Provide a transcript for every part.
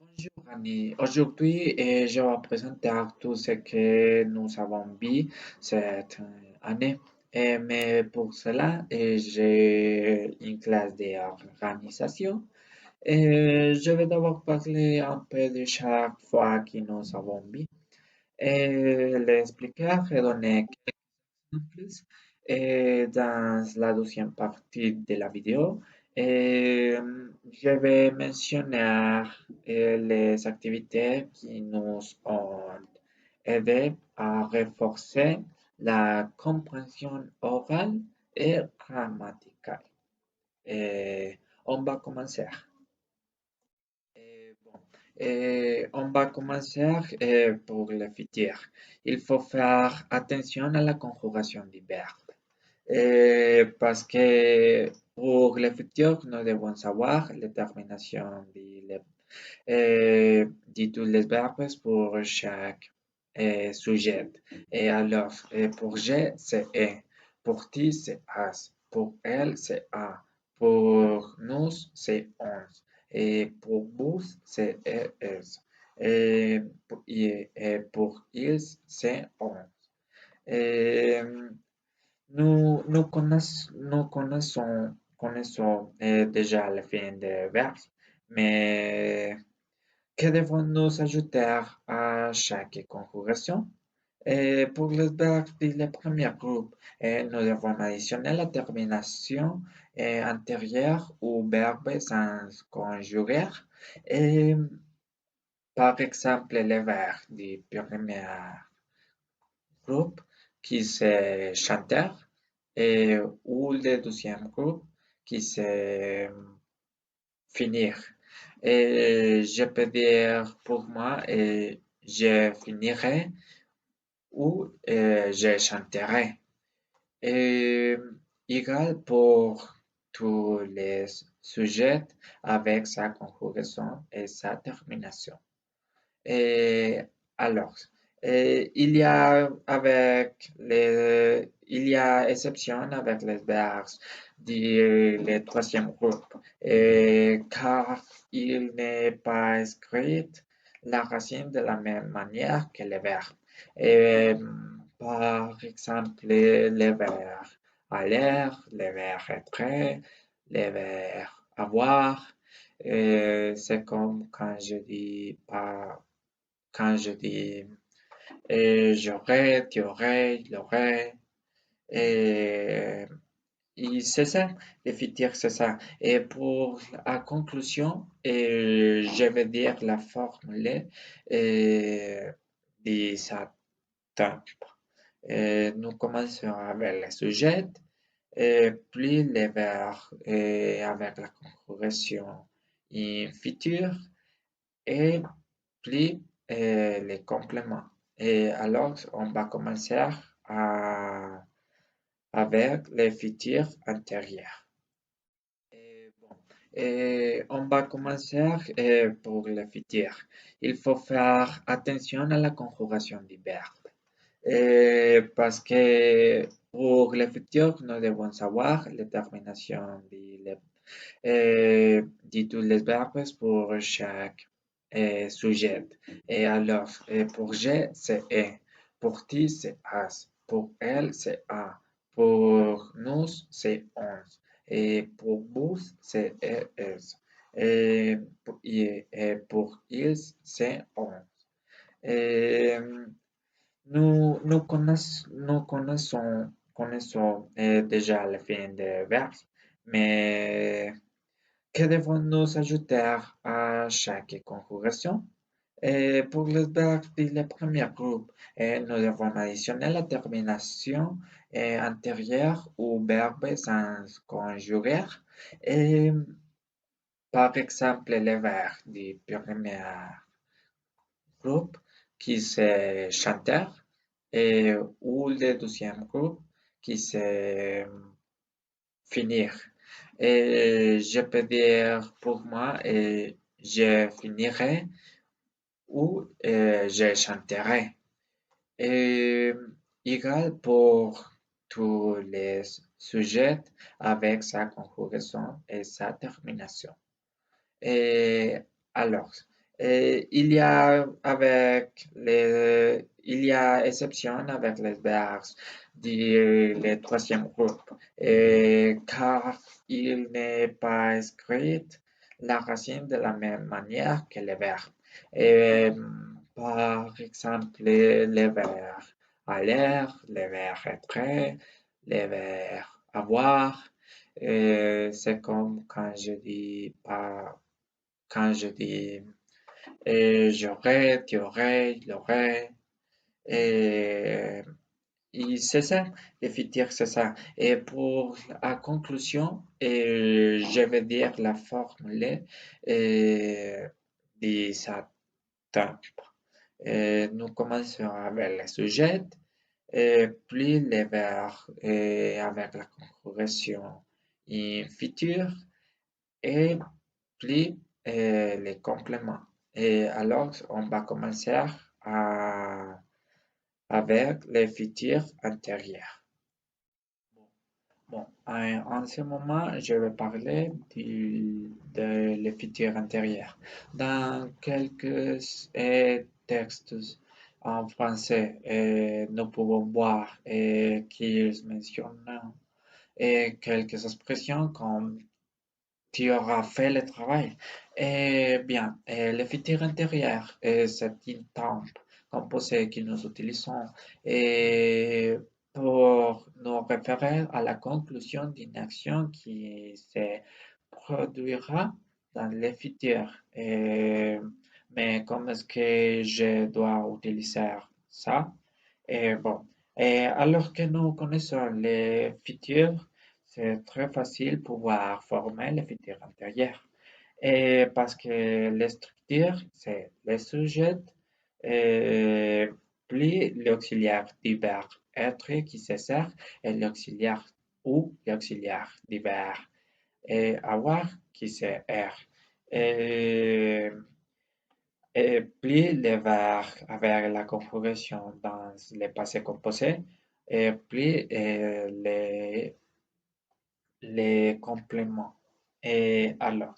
Bonjour Annie, aujourd'hui je vais présenter tout ce que nous avons vu cette année. Mais pour cela, j'ai une classe d'organisation. Je vais d'abord parler un peu de chaque fois que nous avons vu et l'expliquer et donner plus. Dans la deuxième partie de la vidéo, je vais mentionner les activités qui nous ont aidé à renforcer la compréhension orale et grammaticale. Et on va commencer. Bon, on va commencer pour le futur. Il faut faire attention à la conjugación des verbes. Parce que pour le futur, nous devons savoir la termination de tous les verbes pour chaque sujet. Et alors, pour je, c'est est. Pour ti, c'est as. Pour elle, c'est a. Pour nous, c'est on. Et pour vous, c'est es. Et pour ils, c'est on. Et connaissons déjà la fin des verbes, mais que devons-nous ajouter à chaque conjugation? Pour les verbes du premier groupe, nous devons additionner la termination antérieure ou verbe sans conjuguer. Et, par exemple, les verbes du premier groupe qui c'est chanteur et ou le deuxième groupe qui c'est finir. Et je peux dire pour moi, je finirai ou je chanterai. Et égal pour tous les sujets avec sa conjugaison et sa termination. Et alors, il y a exception avec les verbes du le troisième groupe, car il n'est pas écrit la racine de la même manière que les verbes. Et, par exemple, les verbes aller, les verbes être, les verbes avoir. C'est comme quand je dis j'aurais, tu aurais, il aurait, et, et c'est ça, le futur, c'est ça. Et pour la conclusion, je vais dire la formule de cette table. Nous commençons avec le sujet, puis les verbes avec la conjugation futur et puis les compléments. Et alors, on va commencer avec les futurs antérieurs. Bon, on va commencer pour le futur. Il faut faire attention à la conjugation des verbes. Parce que pour le futur, nous devons savoir la termination de tous les verbes pour chaque sujet. Et alors, pour je, c'est est. Pour ti, c'est as. Pour elle, c'est a. Pour nous, c'est on. Et pour vous, c'est es. Et pour ils, c'est on. Et connaissons déjà la fin des verbes, mais que devons-nous ajouter à chaque conjugation? Pour les verbes du premier groupe, nous devons additionner la termination antérieure ou verbe sans conjuguer. Et, par exemple, les verbes du premier groupe qui c'est chanteur et ou le deuxième groupe qui c'est finir. Et je peux dire pour moi, je finirai ou je chanterai. Et égal pour tous les sujets avec sa conjugaison et sa termination. Et alors, Et il y a exception avec les verbes le troisième groupe, car il n'est pas écrit la racine de la même manière que les verbes. Et, par exemple, les verbes aller, les verbes être, les verbes avoir. C'est comme quand je dis j'aurais, tu aurais, il aurait. Et, et c'est ça, le futur, c'est ça. Et pour la conclusion, je vais dire la formule de cette table. Nous commençons avec le sujet, puis les verbes avec la conjugaison in futur et puis les compléments. Et alors, on va commencer avec les futurs antérieurs. Bon, en ce moment, je vais parler de les futurs antérieurs. Dans quelques textes en français, nous pouvons voir qu'ils mentionnent quelques expressions comme tu auras fait le travail. Eh bien, le futur intérieur, c'est une tempe composée que nous utilisons pour nous référer à la conclusion d'une action qui se produira dans le futur. Mais comment est-ce que je dois utiliser ça? Bon, alors que nous connaissons le futur, c'est très facile pouvoir former le futur antérieur. Parce que les structures, c'est le sujet, euh, puis l'auxiliaire du verbe être qui se sert, et l'auxiliaire ou l'auxiliaire du verbe avoir qui c'est R. Et, et puis les verbes avec la conjugaison dans le passé composé, et puis les compléments. Et alors,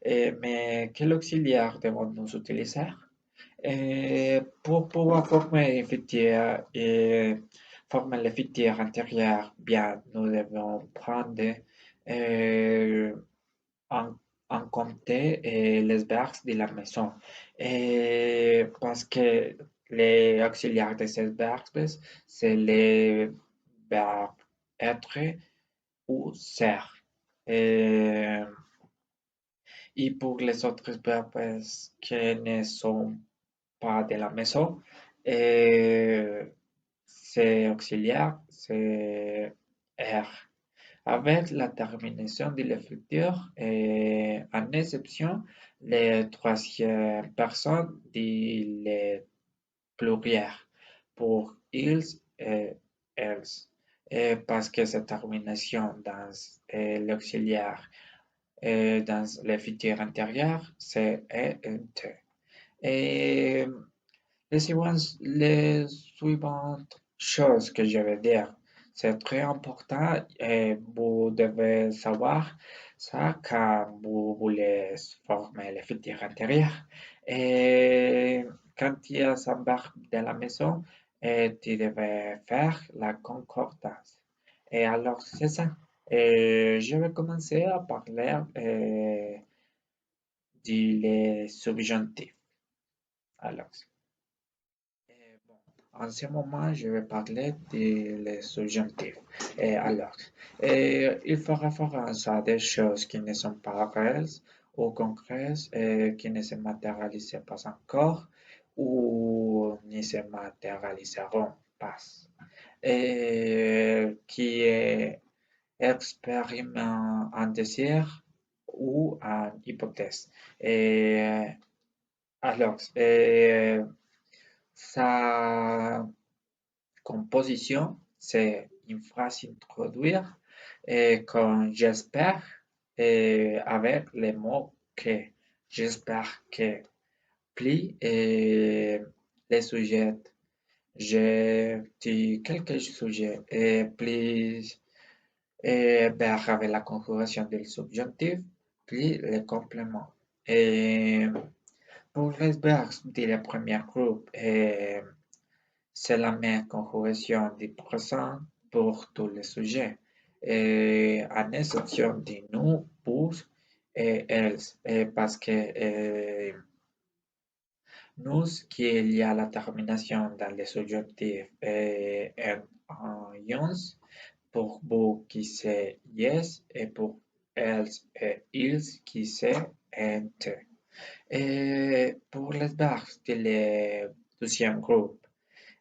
mais quel auxiliaire devons-nous utiliser? Pour pouvoir former le futur intérieur, bien, nous devons prendre euh, en, en compte les verbes de la maison. Parce que les auxiliaires de ces verbes, c'est les verbes être ou ser. Et, et pour les autres verbes qui ne sont pas de la maison, c'est auxiliaire, c'est R. Avec la terminaison de le futur, en exception, les troisième personne dit le pluriel pour ils et elles. Parce que cette termination dans l'auxiliaire dans le futur antérieur, c'est un T. Et les suivantes choses que je vais dire, c'est très important et vous devez savoir ça quand vous voulez former le futur intérieur. Et quand tu embarques dans la maison, tu devais faire la concordance. Et alors, c'est ça. Et je vais commencer à parler du subjonctif. Alors, bon, en ce moment, je vais parler des subjonctifs. Alors, il faut référence à des choses qui ne sont pas réelles ou concrètes, qui ne se matérialisent pas encore ou ne se matérialiseront pas, qui expriment un désir ou une hypothèse. Et alors, sa composition, c'est une phrase introduire comme j'espère avec les mots que. J'espère que. Puis les sujets. J'ai dit quelques sujets et puis verbe avec la conjugation del subjonctif, puis les compléments. Et Pour les verbes du premier groupe, c'est la même conjugación du présent pour tous les sujets, à l'exception de nous, vous et elles, parce que nous, qu'il y a la terminaison dans les subjonctifs en ions, pour vous qui c'est yes, et pour elles et ils qui c'est ent. Et pour les verbes du deuxième groupe,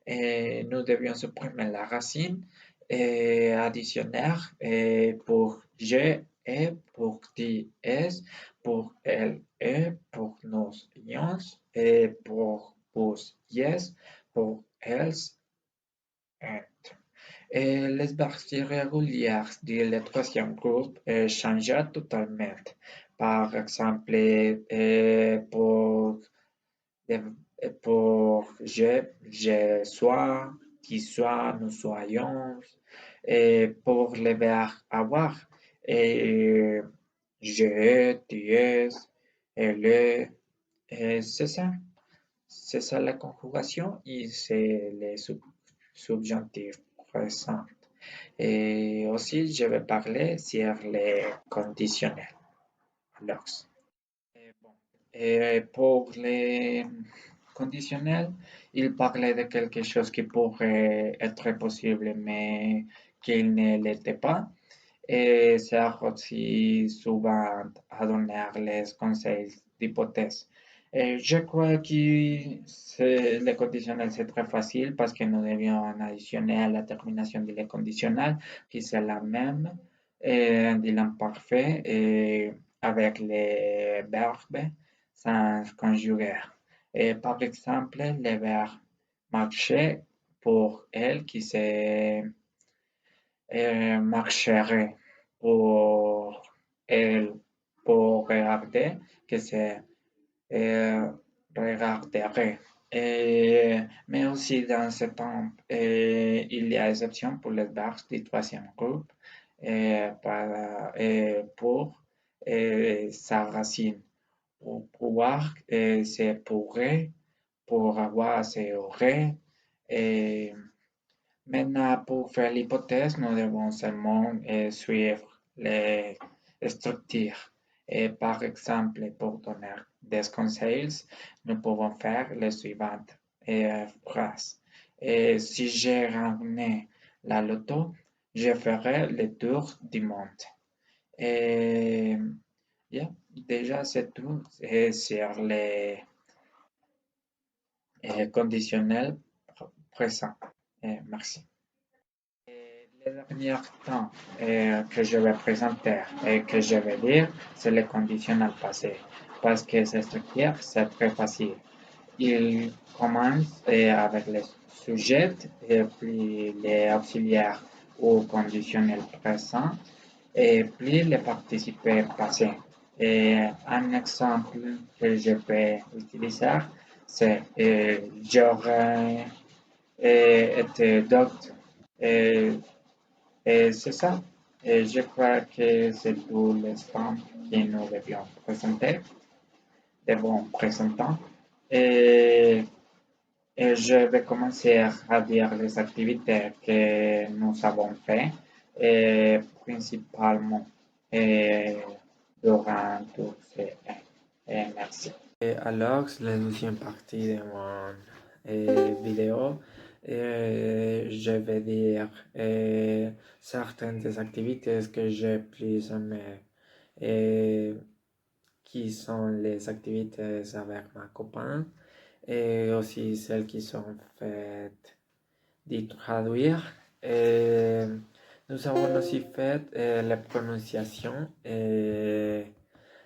nous devions supprimer la racine additionnaire pour je et pour ti es, pour elle et pour nous ions et pour vous yes, pour elles and. Les verbes irréguliers du troisième groupe changent totalement. Par exemple, pour je sois, qui soit, nous soyons, et pour le verbe avoir, et je, tu es, elle est, et c'est ça la conjugation et c'est les subjonctifs présents. Et aussi, je vais parler sur les conditionnels. Alors, bon, pour les conditionnels, il parlait de quelque chose qui pourrait être possible, mais qui ne l'était pas. Et sert aussi souvent à donner les conseils d'hypothèse. Et je crois que le conditionnel c'est très facile parce que nous devions additionner à la terminaison de le conditionnel qui c'est la même de l'imparfait et avec les verbes sans conjuguer. Et par exemple, le verbe marcher pour elle qui c'est marcherait pour elle pour regarder que c'est euh, regarderait. Mais aussi dans ce temps, il y a exception pour les verbes du troisième groupe pour sa racine. Pour pouvoir, c'est pourrait, pour avoir, c'est aurait. Et maintenant, pour faire l'hypothèse, nous devons seulement suivre les structures. Et par exemple, pour donner des conseils, nous pouvons faire les suivantes phrases. Et si j'ai ramené la loto, je ferai le tour du monde. Et yeah, déjà, c'est tout sur les conditionnels présents. Merci. Les derniers temps que je vais présenter et que je vais dire, c'est le conditionnel passé. Parce que cette structure, c'est très facile. Il commence avec les sujets et puis les auxiliaires ou conditionnels présents et puis les participés passés. Et un exemple que je peux utiliser, c'est j'aurais été docteur. Et et c'est ça. Et je crois que c'est tout l'instant que nous devons présenter. Et, et je vais commencer à dire les activités que nous avons fait, et principalement et durant tout ce et merci. Et alors, la deuxième partie de mon vidéo, je vais dire certaines des activités que j'ai plus aimées et qui sont les activités avec ma copine et aussi celles qui sont faites de traduire. Et nous avons aussi fait la prononciation et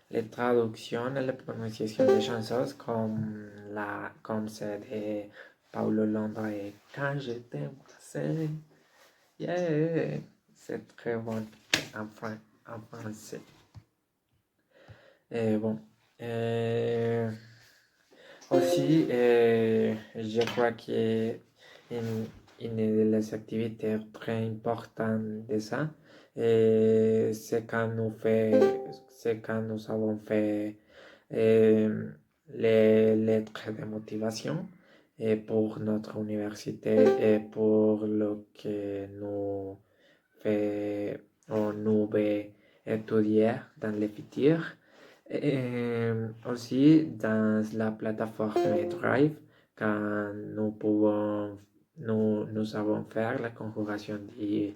les traductions et la prononciation des chansons comme celle de Paulo Londra et Quand je t'embrassais. Yeah, c'est très bon en français. Et bon. Aussi, je crois que une des activités très importantes de ça, c'est quand nous avons fait les lettres de motivation et pour notre université et pour le que nous fait ou nous veut étudier dans le futur. Et aussi dans la plateforme Drive, quand nous savons faire la conjugación de